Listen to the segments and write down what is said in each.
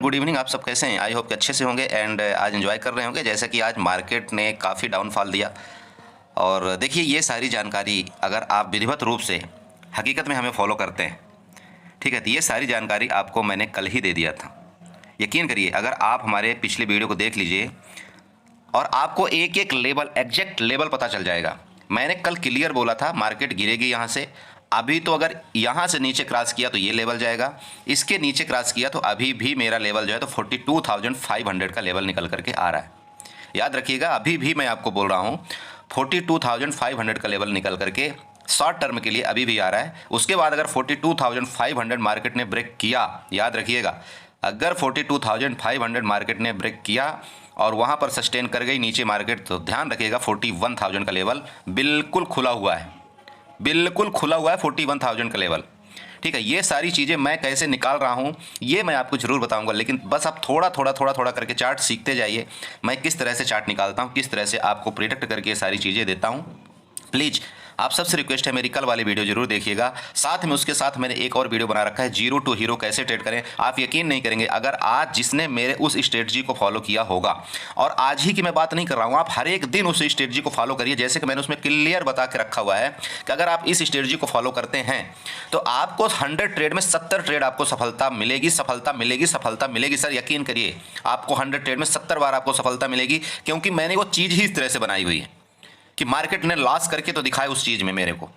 Good evening. आप सब कैसे हैं? आई होप कि अच्छे से होंगे एंड आज एंजॉय कर रहे होंगे। जैसा कि आज मार्केट ने काफ़ी डाउनफॉल दिया और देखिए ये सारी जानकारी अगर आप विधिवत रूप से हकीकत में हमें फॉलो करते हैं, ठीक है, तो ये सारी जानकारी आपको मैंने कल ही दे दिया था। यकीन करिए, अगर आप हमारे पिछले वीडियो को देख लीजिए और आपको एक एक लेवल, एग्जैक्ट लेवल पता चल जाएगा। मैंने कल क्लियर बोला था मार्केट गिरेगी यहाँ से। अभी तो अगर यहाँ से नीचे क्रॉस किया तो ये लेवल जाएगा, इसके नीचे क्रॉस किया तो अभी भी मेरा लेवल जो है तो 42,500 का लेवल निकल करके आ रहा है। याद रखिएगा, अभी भी मैं आपको बोल रहा हूँ 42,500 का लेवल निकल करके शॉर्ट टर्म के लिए अभी भी आ रहा है। उसके बाद अगर 42,500 मार्केट ने ब्रेक किया, याद रखिएगा, अगर 42,500 मार्केट ने ब्रेक किया और वहाँ पर सस्टेन कर गई नीचे मार्केट, तो ध्यान रखिएगा 41,000 का लेवल बिल्कुल खुला हुआ है, बिल्कुल खुला हुआ है 41,000 का लेवल। ठीक है, ये सारी चीज़ें मैं कैसे निकाल रहा हूँ ये मैं आपको ज़रूर बताऊंगा, लेकिन बस आप थोड़ा थोड़ा करके चार्ट सीखते जाइए। मैं किस तरह से चार्ट निकालता हूँ, किस तरह से आपको प्रिडिक्ट करके ये सारी चीज़ें देता हूँ। प्लीज़ आप सबसे रिक्वेस्ट है, मेरी कल वाली वीडियो जरूर देखिएगा। साथ में उसके साथ मैंने एक और वीडियो बना रखा है, जीरो टू हीरो कैसे ट्रेड करें। आप यकीन नहीं करेंगे, अगर आज जिसने मेरे उस स्ट्रेटजी को फॉलो किया होगा, और आज ही की मैं बात नहीं कर रहा हूँ, आप हर एक दिन उस स्ट्रेटजी को फॉलो करिए। जैसे कि मैंने उसमें क्लियर बता के रखा हुआ है कि अगर आप इस स्ट्रेटजी को फॉलो करते हैं तो आपको 100 ट्रेड में 70 ट्रेड आपको सफलता मिलेगी, सफलता मिलेगी, सफलता मिलेगी। सर यकीन करिए, आपको 100 ट्रेड में 70 बार आपको सफलता मिलेगी, क्योंकि मैंने वो चीज़ ही इस तरह से बनाई हुई है कि मार्केट ने लॉस करके तो दिखाए उस चीज़ में मेरे को।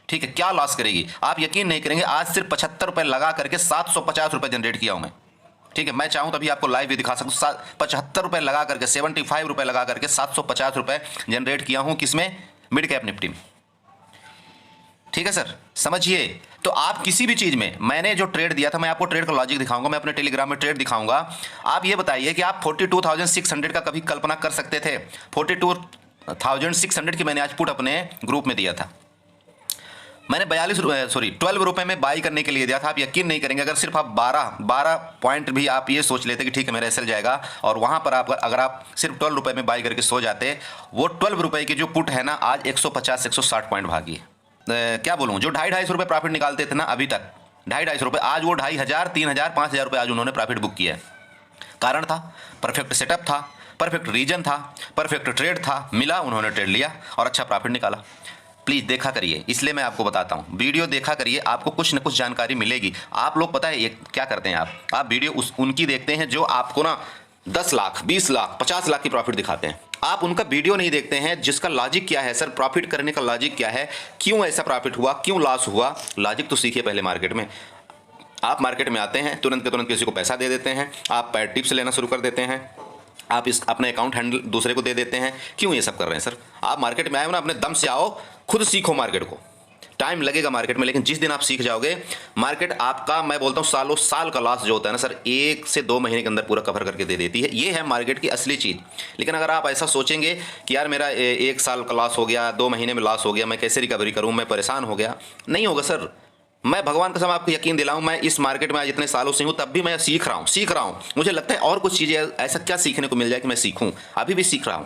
ठीक है, क्या लॉस करेगी आप यकीन नहीं करेंगे। आज सिर्फ 75 रुपये लगा करके 750 रुपये जनरेट किया हूं मैं। ठीक है, मैं चाहूं तभी आपको लाइव भी दिखा सकूं। 75 रुपये लगा करके, 75 रुपये लगा करके 750 रुपये जनरेट किया हूं। किसमें? मिड कैप निफ्टी में। ठीक है सर, समझिए। तो आप किसी भी चीज़ में, मैंने जो ट्रेड दिया था, मैं आपको ट्रेड का लॉजिक दिखाऊंगा, मैं अपने टेलीग्राम में ट्रेड दिखाऊंगा। आप ये बताइए कि आप 42,600 का कभी कल्पना कर सकते थे? 42,600 की मैंने आज पुट अपने ग्रुप में दिया था। मैंने 12 रुपए में बाई करने के लिए दिया था। आप यकीन नहीं करेंगे, अगर सिर्फ आप 12 पॉइंट भी आप ये सोच लेते कि ठीक है मेरा एसएल जाएगा, और वहां पर आप अगर आप सिर्फ 12 रुपए में बाई करके सो जाते, वो 12 रुपए की जो पुट है ना, आज 150-160 पॉइंट भागी है। क्या बोलूँ, जो 250 रुपये प्रॉफिट निकालते थे ना अभी तक, 250 रुपये, आज वो 2,500, 3,000, 5,000 रुपये आज उन्होंने प्रॉफिट बुक किया है। कारण था, परफेक्ट सेटअप था, परफेक्ट रीजन था, परफेक्ट ट्रेड था, मिला, उन्होंने ट्रेड लिया और अच्छा प्रॉफिट निकाला। प्लीज़ देखा करिए, इसलिए मैं आपको बताता हूँ, वीडियो देखा करिए, आपको कुछ न कुछ जानकारी मिलेगी। आप लोग पता है ये क्या करते हैं, आप वीडियो उनकी देखते हैं जो आपको ना 10 लाख, 20 लाख, 50 लाख की प्रॉफिट दिखाते हैं। आप उनका वीडियो नहीं देखते हैं जिसका लॉजिक क्या है। सर प्रॉफिट करने का लॉजिक क्या है, क्यों ऐसा प्रॉफिट हुआ, क्यों लॉस हुआ, लॉजिक तो सीखिए पहले। मार्केट में आप मार्केट में आते हैं, तुरंत के तुरंत किसी को पैसा दे देते हैं, आप पैड टिप्स लेना शुरू कर देते हैं, आप इस अपने अकाउंट हैंडल दूसरे को दे देते हैं। क्यों ये सब कर रहे हैं सर? आप मार्केट में आए हो ना, अपने दम से आओ, खुद सीखो मार्केट को। टाइम लगेगा मार्केट में, लेकिन जिस दिन आप सीख जाओगे, मार्केट आपका, मैं बोलता हूँ, सालों साल का लॉस जो होता है ना सर, 1 से 2 महीने के अंदर पूरा कवर करके दे देती है। ये है मार्केट की असली चीज़। लेकिन अगर आप ऐसा सोचेंगे कि यार मेरा 1 साल का लॉस हो गया, 2 महीने में लॉस हो गया, मैं कैसे रिकवरी करूँ, मैं परेशान हो गया, नहीं होगा सर। मैं भगवान कसम आपको यकीन दिलाऊं, मैं इस मार्केट में आज इतने सालों से हूं, तब भी मैं सीख रहा हूं। मुझे लगता है और कुछ चीज़ें ऐसा क्या सीखने को मिल जाए कि मैं सीखूं, अभी भी सीख रहा हूं।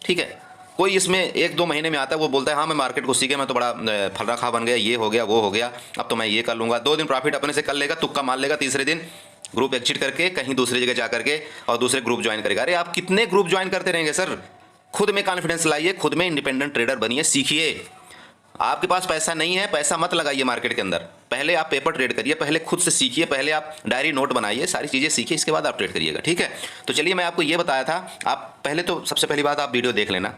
ठीक है, कोई इसमें 1-2 महीने में आता है, वो बोलता है हाँ मैं मार्केट को सीखे, मैं तो बड़ा फलरा खा बन गया, ये हो गया, वो हो गया, अब तो मैं ये कर लूँगा। 2 दिन प्रॉफिट अपने से कर लेगा, तुक्का मार लेगा, तीसरे दिन ग्रुप एग्जिट करके कहीं दूसरी जगह जा करके और दूसरे ग्रुप ज्वाइन करेगा। अरे आप कितने ग्रुप ज्वाइन करते रहेंगे सर? खुद में कॉन्फिडेंस लाइए, खुद में इंडिपेंडेंट ट्रेडर बनिए, सीखिए। आपके पास पैसा नहीं है, पैसा मत लगाइए मार्केट के अंदर। पहले आप पेपर ट्रेड करिए, पहले खुद से सीखिए, पहले आप डायरी नोट बनाइए, सारी चीज़ें सीखिए, इसके बाद आप ट्रेड करिएगा। ठीक है, तो चलिए मैं आपको ये बताया था। आप पहले तो सबसे पहली बात आप वीडियो देख लेना,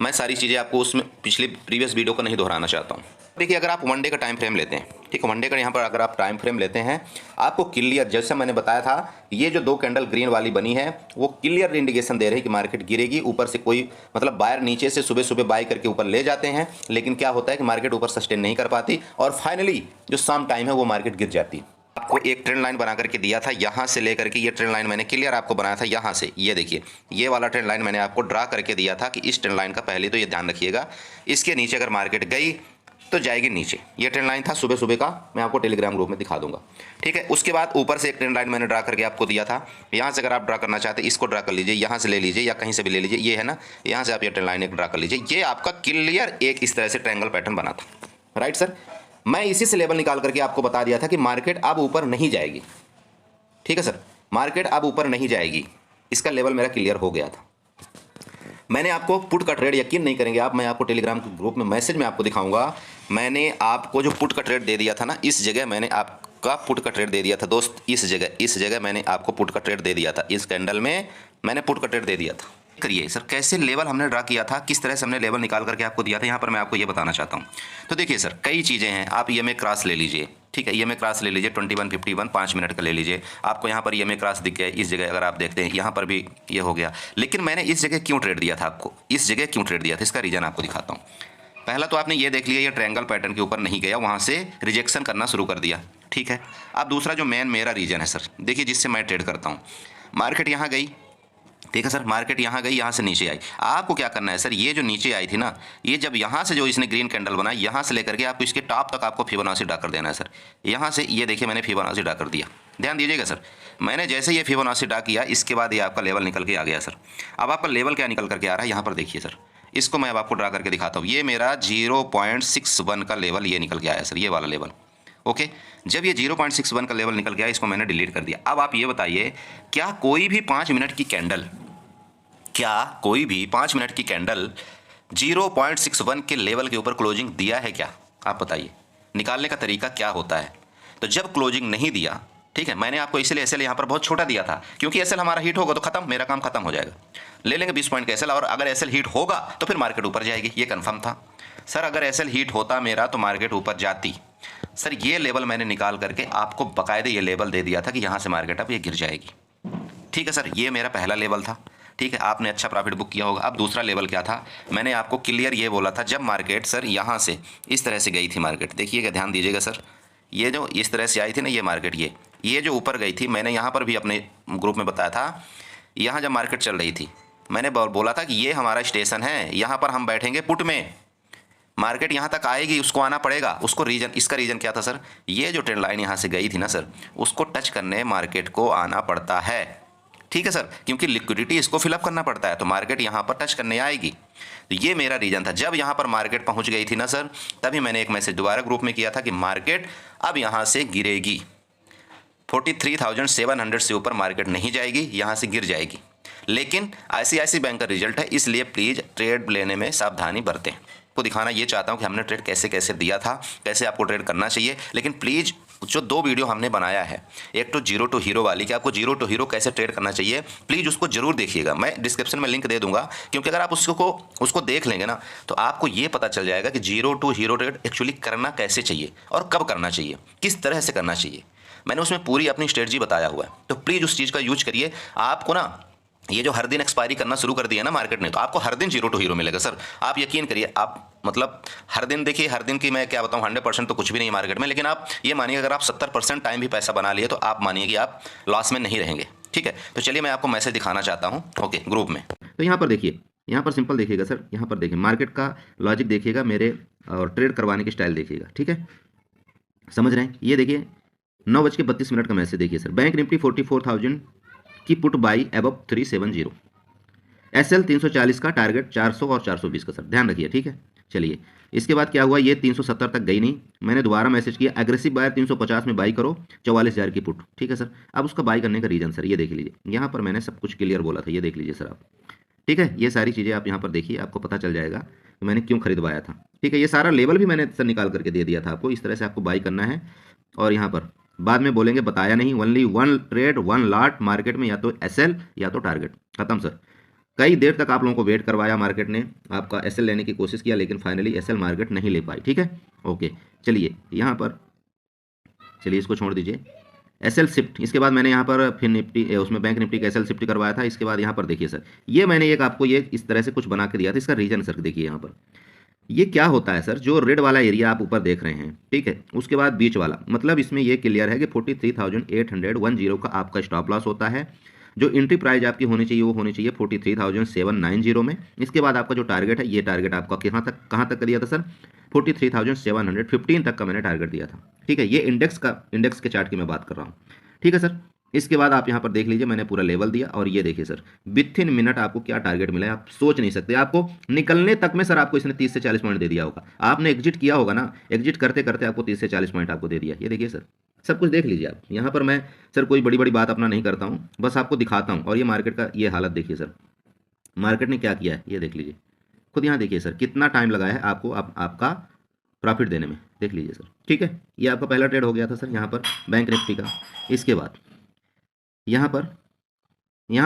मैं सारी चीज़ें आपको उसमें पिछले प्रीवियस वीडियो को नहीं दोहराना चाहता हूँ। देखिए, अगर आप 1 डे का टाइम फ्रेम लेते हैं, ठीक है, 1 डे का यहाँ पर अगर आप टाइम फ्रेम लेते हैं, आपको क्लियर, जैसे मैंने बताया था, ये जो 2 कैंडल ग्रीन वाली बनी है, वो क्लियर इंडिकेशन दे रही है कि मार्केट गिरेगी। ऊपर से कोई मतलब बायर नीचे से सुबह सुबह बाई करके ऊपर ले जाते हैं, लेकिन क्या होता है कि मार्केट ऊपर सस्टेन नहीं कर पाती और फाइनली जो शाम टाइम है वो मार्केट गिर जाती है। आपको एक ट्रेंड लाइन बना करके दिया था, यहाँ से लेकर के ये ट्रेंड लाइन मैंने क्लियर आपको बनाया था। यहाँ से ये देखिए, ये वाला ट्रेंड लाइन मैंने आपको ड्रा करके दिया था कि इस ट्रेंड लाइन का पहले तो ये ध्यान रखिएगा, इसके नीचे अगर मार्केट गई तो जाएगी नीचे। ये ट्रेंड लाइन था सुबह सुबह का, मैं आपको टेलीग्राम ग्रुप में दिखा दूंगा। ठीक है, उसके बाद ऊपर से एक ट्रेंड लाइन मैंने ड्रा करके आपको दिया था। यहाँ से अगर आप ड्रा करना चाहते हैं, इसको ड्रा कर लीजिए, यहाँ से ले लीजिए या कहीं से भी ले लीजिए, ये है ना, यहाँ से आप ये ट्रेंड लाइन एक ड्रा कर लीजिए। ये आपका क्लियर एक इस तरह से ट्रायंगल पैटर्न बना था। राइट सर, मैं इसी से लेवल निकाल करके आपको बता दिया था कि मार्केट अब ऊपर नहीं जाएगी। ठीक है सर, मार्केट अब ऊपर नहीं जाएगी, इसका लेवल मेरा क्लियर हो गया था। मैंने आपको पुट का ट्रेड, यकीन नहीं करेंगे आप, मैं आपको टेलीग्राम के ग्रुप में मैसेज में आपको दिखाऊंगा। मैंने आपको जो पुट का ट्रेड दे दिया था ना, इस जगह मैंने आपका पुट का ट्रेड दे दिया था दोस्त, इस जगह मैंने आपको पुट का ट्रेड दे दिया था, इस कैंडल में मैंने पुट का ट्रेड दे दिया था। करिए सर कैसे लेवल हमने ड्रा किया था, किस तरह से हमने लेवल निकाल करके आपको दिया था, यहाँ पर मैं आपको ये बताना चाहता हूँ। तो देखिए सर कई चीज़ें हैं, आप EMA क्रॉस ले लीजिए, ठीक है, EMA क्रॉस ले लीजिए 2151 5 मिनट का ले लीजिए, आपको यहाँ पर EMA क्रॉस दिख गया। इस जगह अगर आप देखते हैं यहाँ पर भी ये हो गया, लेकिन मैंने इस जगह क्यों ट्रेड दिया था आपको, इस जगह क्यों ट्रेड दिया था, इसका रीज़न आपको दिखाता हूँ। पहला तो आपने ये देख लिया, ये ट्रायंगल पैटर्न के ऊपर नहीं गया, वहाँ से रिजेक्शन करना शुरू कर दिया, ठीक है। अब दूसरा जो मेरा रीज़न है सर, देखिए जिससे मैं ट्रेड करता हूँ, मार्केट यहाँ गई, ठीक है सर, मार्केट यहाँ गई, यहाँ से नीचे आई। आपको क्या करना है सर, ये जो नीचे आई थी ना, ये जब यहाँ से जो इसने ग्रीन कैंडल बनाई, यहाँ से लेकर के आपको इसके टॉप तक आपको फिबोनाची ड्रा कर देना है सर। यहाँ से ये देखिए मैंने फिबोनाची ड्रा कर दिया, ध्यान दीजिएगा सर। मैंने जैसे ये फिबोनाची ड्रा किया, इसके बाद ये आपका लेवल निकल के आ गया सर। अब आपका लेवल क्या निकल करके आ रहा है, यहाँ पर देखिए सर, इसको मैं अब आपको ड्रा करके दिखाता हूँ। ये मेरा 0.61 का लेवल ये निकल के आया सर, ये वाला लेवल, ओके। जब ये 0.61 का लेवल निकल गया, इसको मैंने डिलीट कर दिया। अब आप ये बताइए, क्या कोई भी 5 मिनट की कैंडल 0.61 के लेवल के ऊपर क्लोजिंग दिया है क्या, आप बताइए। निकालने का तरीका क्या होता है। तो जब क्लोजिंग नहीं दिया, ठीक है, मैंने आपको इसलिए एसएल यहाँ पर बहुत छोटा दिया था, क्योंकि एसएल हमारा हिट होगा तो खत्म, मेरा काम खत्म हो जाएगा। ले लेंगे 20 पॉइंट का एसएल, और अगर एसएल हिट होगा तो फिर मार्केट ऊपर जाएगी, ये कंफर्म था सर। अगर एसएल हिट होता मेरा तो मार्केट ऊपर जाती सर। ये लेवल मैंने निकाल करके आपको बाकायदे ये लेवल दे दिया था कि यहाँ से मार्केट अब ये गिर जाएगी, ठीक है सर। ये मेरा पहला लेवल था, ठीक है, आपने अच्छा प्रॉफिट बुक किया होगा। अब दूसरा लेवल क्या था, मैंने आपको क्लियर ये बोला था, जब मार्केट सर यहाँ से इस तरह से गई थी मार्केट, देखिएगा ध्यान दीजिएगा सर, ये जो इस तरह से आई थी ना ये मार्केट, ये जो ऊपर गई थी, मैंने यहाँ पर भी अपने ग्रुप में बताया था, यहाँ जब मार्केट चल रही थी मैंने बोला था कि ये हमारा स्टेशन है, यहाँ पर हम बैठेंगे पुट में, मार्केट यहाँ तक आएगी, उसको आना पड़ेगा। उसको रीजन, इसका रीज़न क्या था सर, ये जो ट्रेंड लाइन यहाँ से गई थी ना सर, उसको टच करने मार्केट को आना पड़ता है, ठीक है सर, क्योंकि लिक्विडिटी इसको फिलअप करना पड़ता है, तो मार्केट यहाँ पर टच करने आएगी। तो ये मेरा रीज़न था। जब यहाँ पर मार्केट पहुँच गई थी ना सर, तभी मैंने एक मैसेज दोबारा ग्रुप में किया था कि मार्केट अब यहाँ से गिरेगी, 43,700 से ऊपर मार्केट नहीं जाएगी, यहाँ से गिर जाएगी। लेकिन ICICI बैंक का रिजल्ट है, इसलिए प्लीज़ ट्रेड लेने में सावधानी बरतें। को दिखाना ये चाहता हूँ कि हमने ट्रेड कैसे कैसे दिया था, कैसे आपको ट्रेड करना चाहिए। लेकिन प्लीज़ जो 2 वीडियो हमने बनाया है, एक तो जीरो टू हीरो वाली कि आपको जीरो टू हीरो कैसे ट्रेड करना चाहिए, प्लीज़ उसको जरूर देखिएगा। मैं डिस्क्रिप्शन में लिंक दे दूंगा, क्योंकि अगर आप उसको देख लेंगे ना, तो आपको ये पता चल जाएगा कि zero to hero trade actually करना कैसे चाहिए और कब करना चाहिए, किस तरह से करना चाहिए। मैंने उसमें पूरी अपनी स्ट्रेटजी बताया हुआ है, तो प्लीज़ उस चीज़ का यूज करिए। आपको ना ये जो हर दिन एक्सपायरी करना शुरू कर दिया ना मार्केट ने, तो आपको हर दिन जीरो टू हीरो मिलेगा सर। आप यकीन करिए, आप मतलब हर दिन देखिए, हर दिन की मैं क्या बताऊँ, 100% तो कुछ भी नहीं मार्केट में, लेकिन आप ये मानिए अगर आप 70% टाइम भी पैसा बना लिए, तो आप मानिए कि आप लॉस में नहीं रहेंगे, ठीक है। तो चलिए मैं आपको मैसेज दिखाना चाहता हूँ, ओके, ग्रुप में। तो यहाँ पर देखिए, यहाँ पर सिंपल देखिएगा सर, यहाँ पर देखिए मार्केट का लॉजिक देखिएगा मेरे, और ट्रेड करवाने की स्टाइल देखिएगा, ठीक है, समझ रहे हैं। ये देखिए 9:32 का मैसेज देखिए सर, बैंक निफ्टी 44,000 की पुट बाई अबव 370, एसएल 340 का टारगेट 400 और 420 का सर, ध्यान रखिए, ठीक है। चलिए इसके बाद क्या हुआ, ये 370 तक गई नहीं, मैंने दोबारा मैसेज किया, एग्रेसिव बायर 350 में बाई करो, 44,000 की पुट, ठीक है सर। अब उसका बाई करने का रीजन सर ये देख लीजिए, यहाँ पर मैंने सब कुछ क्लियर बोला था, ये देख लीजिए सर आप, ठीक है। ये सारी चीज़ें आप यहाँ पर देखिए, आपको पता चल जाएगा कि मैंने क्यों खरीदवाया था, ठीक है। ये सारा लेवल भी मैंने सर निकाल करके दे दिया था आपको, इस तरह से आपको बाई करना है। और यहाँ पर बाद में बोलेंगे बताया नहीं, ओनली 1 ट्रेड 1 लॉट मार्केट में, या तो एसएल या तो टारगेट, खत्म सर। कई देर तक आप लोगों को वेट करवाया मार्केट ने, आपका एसएल लेने की कोशिश किया, लेकिन फाइनली एसएल मार्केट नहीं ले पाई, ठीक है, ओके। चलिए यहाँ पर, चलिए इसको छोड़ दीजिए, एसएल शिफ्ट, इसके बाद मैंने यहाँ पर फिर निफ्टी, उसमें बैंक निफ्टी का एसएल शिफ्ट करवाया था। इसके बाद यहाँ पर देखिए सर, ये मैंने एक आपको ये इस तरह से कुछ बना के दिया था, इसका रीजन सर देखिए यहाँ पर, ये क्या होता है सर, जो रेड वाला एरिया आप ऊपर देख रहे हैं, ठीक है, उसके बाद बीच वाला, मतलब इसमें ये क्लियर है कि 43,810 का आपका स्टॉप लॉस होता है। जो एंट्री प्राइस आपकी होनी चाहिए वो होनी चाहिए 43,790 में। इसके बाद आपका जो टारगेट है, ये टारगेट आपका कहाँ तक का दिया था सर, 43,715 तक का मैंने टारगेट दिया था, ठीक है। ये इंडेक्स के चार्ट की मैं बात कर रहा हूँ, ठीक है सर। इसके बाद आप यहाँ पर देख लीजिए, मैंने पूरा लेवल दिया, और ये देखिए सर विथ इन मिनट आपको क्या टारगेट मिला है, आप सोच नहीं सकते। आपको निकलने तक में सर आपको इसने 30 से 40 पॉइंट दे दिया होगा, आपने एग्जिट किया होगा ना, एग्जिट करते करते आपको 30 से 40 पॉइंट आपको दे दिया। ये देखिए सर, सब कुछ देख लीजिए आप। यहाँ पर मैं सर कोई बड़ी बड़ी बात अपना नहीं करता हूँ, बस आपको दिखाता हूँ। और ये मार्केट का ये हालत देखिए सर, मार्केट ने क्या किया है ये देख लीजिए खुद। यहाँ देखिए सर कितना टाइम लगा है आपको आपका प्रॉफिट देने में, देख लीजिए सर। ठीक है, ये आपका पहला ट्रेड हो गया था सर यहाँ पर बैंक निफ्टी का। इसके बाद यहाँ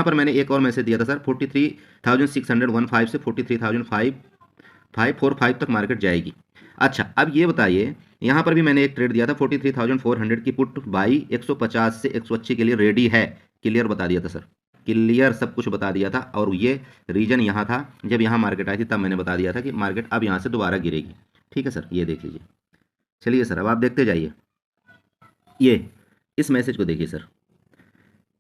पर मैंने एक और मैसेज दिया था सर, 43,615 से 43,545 तक मार्केट जाएगी। अच्छा, अब ये बताइए, यहाँ पर भी मैंने एक ट्रेड दिया था 43,400 की पुट बाई 150 से 180 के लिए रेडी है। क्लियर बता दिया था सर, क्लियर सब कुछ बता दिया था। और ये रीजन यहाँ था, जब यहाँ मार्केट आई थी तब मैंने बता दिया था कि मार्केट अब यहाँ से दोबारा गिरेगी। ठीक है सर, ये देख लीजिए। चलिए सर, अब आप देखते जाइए, ये इस मैसेज को देखिए सर।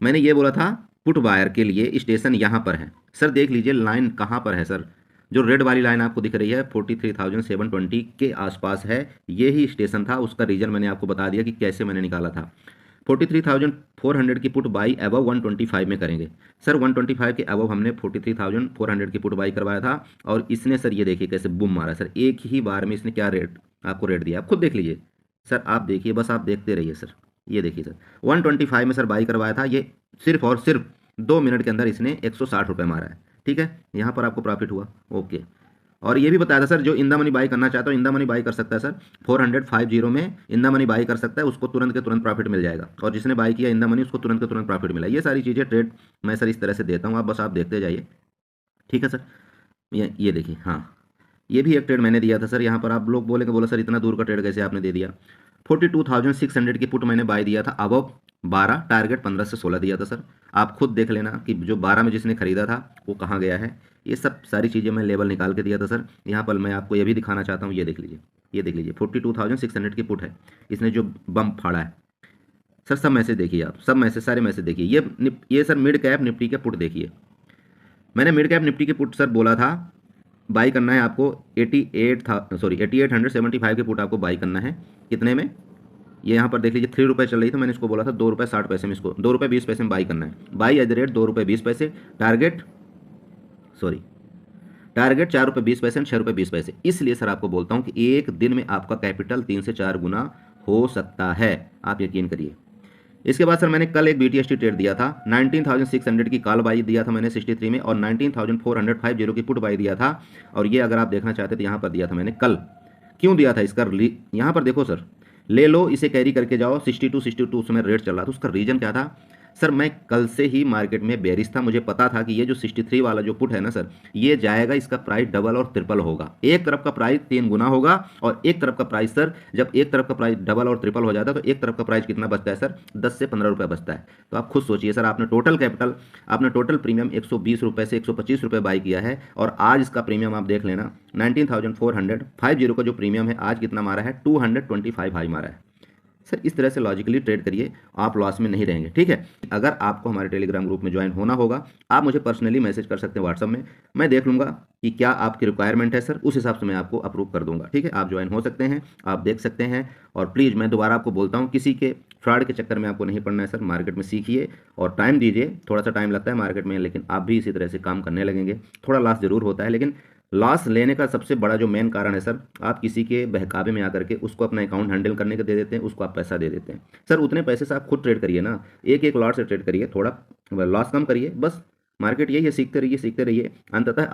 मैंने ये बोला था पुट बायर के लिए स्टेशन यहाँ पर है सर, देख लीजिए लाइन कहाँ पर है सर। जो रेड वाली लाइन आपको दिख रही है 43,720 के आसपास है, ये ही स्टेशन था। उसका रीजन मैंने आपको बता दिया कि कैसे मैंने निकाला था। 43,400 की पुट बाई अबव 125 में करेंगे सर। 125 के अबव हमने 43,400 की पुट बाई करवाया था, और इसने सर ये देखिए कैसे बुम मारा सर, एक ही बार में इसने क्या रेट आपको रेट दिया, आप खुद देख लीजिए सर। आप देखिए, बस आप देखते रहिए सर। ये देखिए सर 125 में सर बाई करवाया था, ये सिर्फ और सिर्फ 2 मिनट के अंदर इसने 160 रुपये मारा है। ठीक है, यहाँ पर आपको प्रॉफिट हुआ। ओके, और ये भी बताया था सर, जो इंदा मनी बाई करना चाहता है इंदा मनी बाई कर सकता है सर। 450 में इंदा मनी बाई कर सकता है, उसको तुरंत के तुरंत प्रॉफिट मिल जाएगा। और जिसने बाई किया इंदा मनी, उसको तुरंत के तुरंत प्रॉफिट मिला। ये सारी चीज़ें ट्रेड मैं सर इस तरह से देता हूँ, आप बस आप देखते जाइए। ठीक है सर, ये देखिए, हाँ ये भी एक ट्रेड मैंने दिया था सर। यहाँ पर आप लोग बोला सर इतना दूर का ट्रेड कैसे आपने दे दिया। 42,600 की पुट मैंने बाय दिया था, अब 12, टारगेट 15 से 16 दिया था सर। आप खुद देख लेना कि जो 12 में जिसने खरीदा था वो कहाँ गया है। ये सब सारी चीज़ें मैं लेवल निकाल के दिया था सर। यहाँ पर मैं आपको ये भी दिखाना चाहता हूँ, ये देख लीजिए, ये देख लीजिए 42,600 की पुट है, इसने जो बम फाड़ा है सर। सब मैसेज देखिए आप, सब मैसेज, सारे मैसेज देखिए। ये सर मिड कैप निफ्टी के पुट देखिए। मैंने मिड कैप निफ्टी के पुट सर बोला था बाई करना है आपको 8875 के पुट आपको बाई करना है। कितने में, ये यहाँ पर देख लीजिए 3 रुपये चल रही थी, मैंने इसको बोला था 2 रुपये 60 पैसे में, इसको 2 रुपये 20 पैसे में बाई करना है। बाई एट द रेट 2 रुपये 20 पैसे, टारगेट 4 रुपये 20 पैसे, 6 रुपये 20 पैसे। इसलिए सर आपको बोलता हूँ कि एक दिन में आपका कैपिटल 3 से 4 गुना हो सकता है, आप यकीन करिए। इसके बाद सर मैंने कल एक BTST ट्रेड दिया था, 19,600 की कॉल बाई दिया था मैंने 63 में, और 19,450 की पुट बाई दिया था। और ये अगर आप देखना चाहते तो यहाँ पर दिया था मैंने कल। क्यों दिया था इसका, यहाँ पर देखो सर, ले लो इसे कैरी करके जाओ, 62 उसमें रेट चल रहा था। उसका रीजन क्या था सर, मैं कल से ही मार्केट में बेरिश था, मुझे पता था कि ये जो 63 वाला जो पुट है ना सर, ये जाएगा, इसका प्राइस डबल और ट्रिपल होगा। एक तरफ का प्राइस 3 गुना होगा, और एक तरफ का प्राइस सर, जब एक तरफ का प्राइस डबल और ट्रिपल हो जाता है तो एक तरफ का प्राइस कितना बचता है सर, 10 से 15 रुपये बचता है। तो आप खुद सोचिए सर, आपने टोटल कैपिटल, आपने टोटल प्रीमियम 120 रुपये से 125 रुपये बाई किया है, और आज इसका प्रीमियम आप देख लेना 19,450 का जो प्रीमियम है आज कितना मारा है, 225 हाई मारा है सर। इस तरह से लॉजिकली ट्रेड करिए, आप लॉस में नहीं रहेंगे। ठीक है, अगर आपको हमारे टेलीग्राम ग्रुप में ज्वाइन होना होगा, आप मुझे पर्सनली मैसेज कर सकते हैं व्हाट्सअप में, मैं देख लूँगा कि क्या आपकी रिक्वायरमेंट है सर, उस हिसाब से मैं आपको अप्रूव कर दूंगा। ठीक है, आप ज्वाइन हो सकते हैं, आप देख सकते हैं। और प्लीज़ मैं दोबारा आपको बोलता हूँ, किसी के फ्रॉड के चक्कर में आपको नहीं पड़ना है सर। मार्केट में सीखिए और टाइम दीजिए, थोड़ा सा टाइम लगता है मार्केट में, लेकिन आप भी इसी तरह से काम करने लगेंगे। थोड़ा लॉस ज़रूर होता है, लेकिन लॉस लेने का सबसे बड़ा जो मेन कारण है सर, आप किसी के बहकावे में आकर के उसको अपना अकाउंट हैंडल करने के दे देते हैं, उसको आप पैसा दे देते हैं सर। उतने पैसे से आप खुद ट्रेड करिए ना, एक एक लॉट से ट्रेड करिए, थोड़ा लॉस कम करिए, बस। मार्केट यही है, सीखते रहिए, अंततः आप